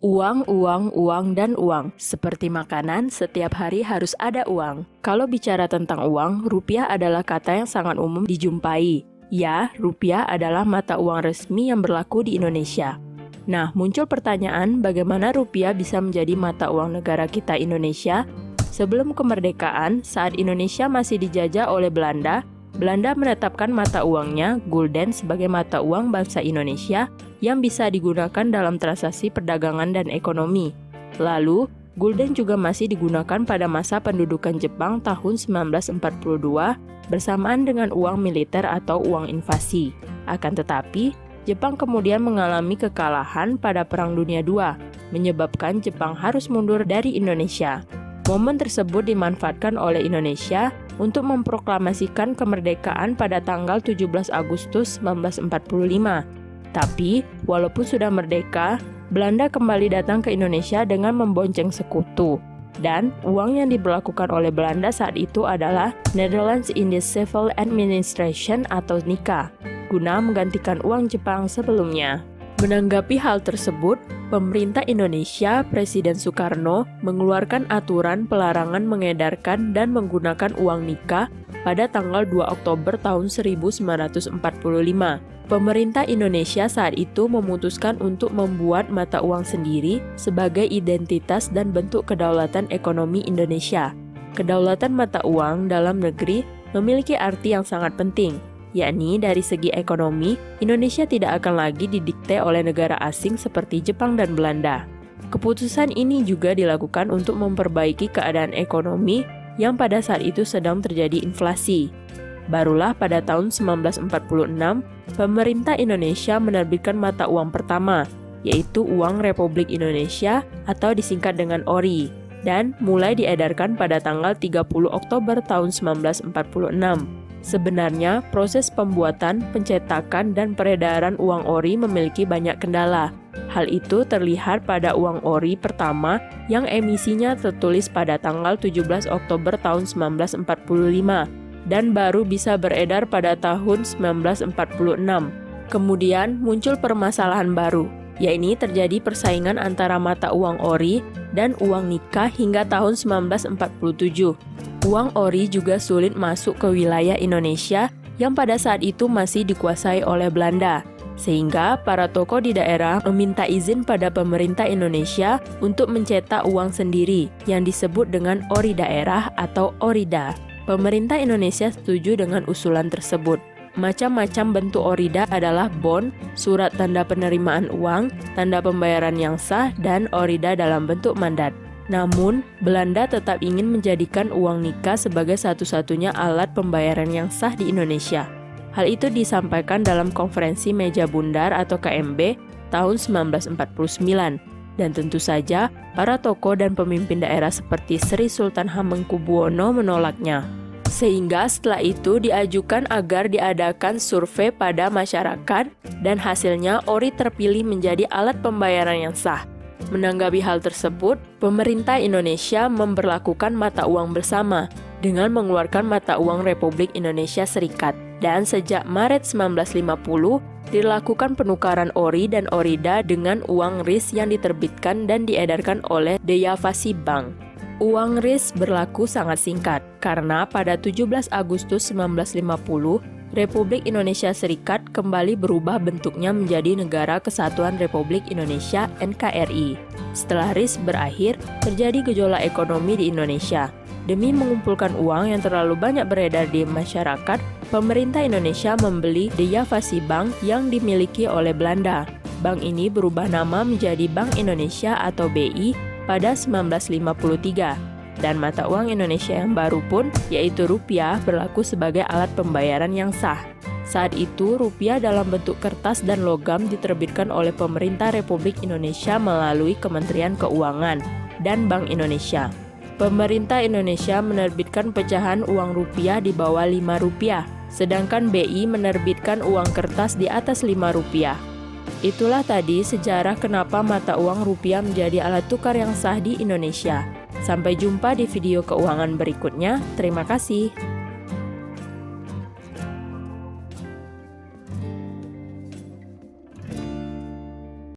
Uang, uang, uang, dan uang. Seperti makanan, setiap hari harus ada uang. Kalau bicara tentang uang, rupiah adalah kata yang sangat umum dijumpai. Ya, rupiah adalah mata uang resmi yang berlaku di Indonesia. Nah, muncul pertanyaan bagaimana rupiah bisa menjadi mata uang negara kita Indonesia? Sebelum kemerdekaan, saat Indonesia masih dijajah oleh Belanda, Belanda menetapkan mata uangnya, gulden, sebagai mata uang bangsa Indonesia yang bisa digunakan dalam transaksi perdagangan dan ekonomi. Lalu, gulden juga masih digunakan pada masa pendudukan Jepang tahun 1942 bersamaan dengan uang militer atau uang invasi. Akan tetapi, Jepang kemudian mengalami kekalahan pada Perang Dunia II, menyebabkan Jepang harus mundur dari Indonesia. Momen tersebut dimanfaatkan oleh Indonesia untuk memproklamasikan kemerdekaan pada tanggal 17 Agustus 1945. Tapi, walaupun sudah merdeka, Belanda kembali datang ke Indonesia dengan membonceng sekutu. Dan uang yang diberlakukan oleh Belanda saat itu adalah Netherlands Indies Civil Administration atau NICA, guna menggantikan uang Jepang sebelumnya. Menanggapi hal tersebut, pemerintah Indonesia, Presiden Soekarno, mengeluarkan aturan pelarangan mengedarkan dan menggunakan uang NICA pada tanggal 2 Oktober tahun 1945. Pemerintah Indonesia saat itu memutuskan untuk membuat mata uang sendiri sebagai identitas dan bentuk kedaulatan ekonomi Indonesia. Kedaulatan mata uang dalam negeri memiliki arti yang sangat penting, yakni dari segi ekonomi, Indonesia tidak akan lagi didikte oleh negara asing seperti Jepang dan Belanda. Keputusan ini juga dilakukan untuk memperbaiki keadaan ekonomi yang pada saat itu sedang terjadi inflasi. Barulah pada tahun 1946, pemerintah Indonesia menerbitkan mata uang pertama, yaitu Uang Republik Indonesia atau disingkat dengan ORI, dan mulai diedarkan pada tanggal 30 Oktober tahun 1946. Sebenarnya, proses pembuatan, pencetakan, dan peredaran uang ORI memiliki banyak kendala. Hal itu terlihat pada uang ORI pertama yang emisinya tertulis pada tanggal 17 Oktober tahun 1945 dan baru bisa beredar pada tahun 1946. Kemudian muncul permasalahan baru, yakni terjadi persaingan antara mata uang ORI dan uang NICA hingga tahun 1947. Uang ORI juga sulit masuk ke wilayah Indonesia yang pada saat itu masih dikuasai oleh Belanda, sehingga para tokoh di daerah meminta izin pada pemerintah Indonesia untuk mencetak uang sendiri yang disebut dengan ORI daerah atau ORIDA. Pemerintah Indonesia setuju dengan usulan tersebut. Macam-macam bentuk ORIDA adalah bond, surat tanda penerimaan uang, tanda pembayaran yang sah, dan ORIDA dalam bentuk mandat. Namun, Belanda tetap ingin menjadikan uang NICA sebagai satu-satunya alat pembayaran yang sah di Indonesia. Hal itu disampaikan dalam konferensi Meja Bundar atau KMB tahun 1949. Dan tentu saja, para tokoh dan pemimpin daerah seperti Sri Sultan Hamengkubuwono menolaknya. Sehingga setelah itu diajukan agar diadakan survei pada masyarakat dan hasilnya ORI terpilih menjadi alat pembayaran yang sah. Menanggapi hal tersebut, pemerintah Indonesia memberlakukan mata uang bersama dengan mengeluarkan mata uang Republik Indonesia Serikat. Dan sejak Maret 1950, dilakukan penukaran ORI dan ORIDA dengan uang RIS yang diterbitkan dan diedarkan oleh Deyavasi Bank. Uang RIS berlaku sangat singkat, karena pada 17 Agustus 1950, Republik Indonesia Serikat kembali berubah bentuknya menjadi Negara Kesatuan Republik Indonesia (NKRI). Setelah RIS berakhir, terjadi gejolak ekonomi di Indonesia. Demi mengumpulkan uang yang terlalu banyak beredar di masyarakat, pemerintah Indonesia membeli Deyavasi Bank yang dimiliki oleh Belanda. Bank ini berubah nama menjadi Bank Indonesia atau BI pada 1953. Dan mata uang Indonesia yang baru pun, yaitu rupiah, berlaku sebagai alat pembayaran yang sah. Saat itu, rupiah dalam bentuk kertas dan logam diterbitkan oleh pemerintah Republik Indonesia melalui Kementerian Keuangan dan Bank Indonesia. Pemerintah Indonesia menerbitkan pecahan uang rupiah di bawah 5 rupiah, sedangkan BI menerbitkan uang kertas di atas 5 rupiah. Itulah tadi sejarah kenapa mata uang rupiah menjadi alat tukar yang sah di Indonesia. Sampai jumpa di video keuangan berikutnya. Terima kasih.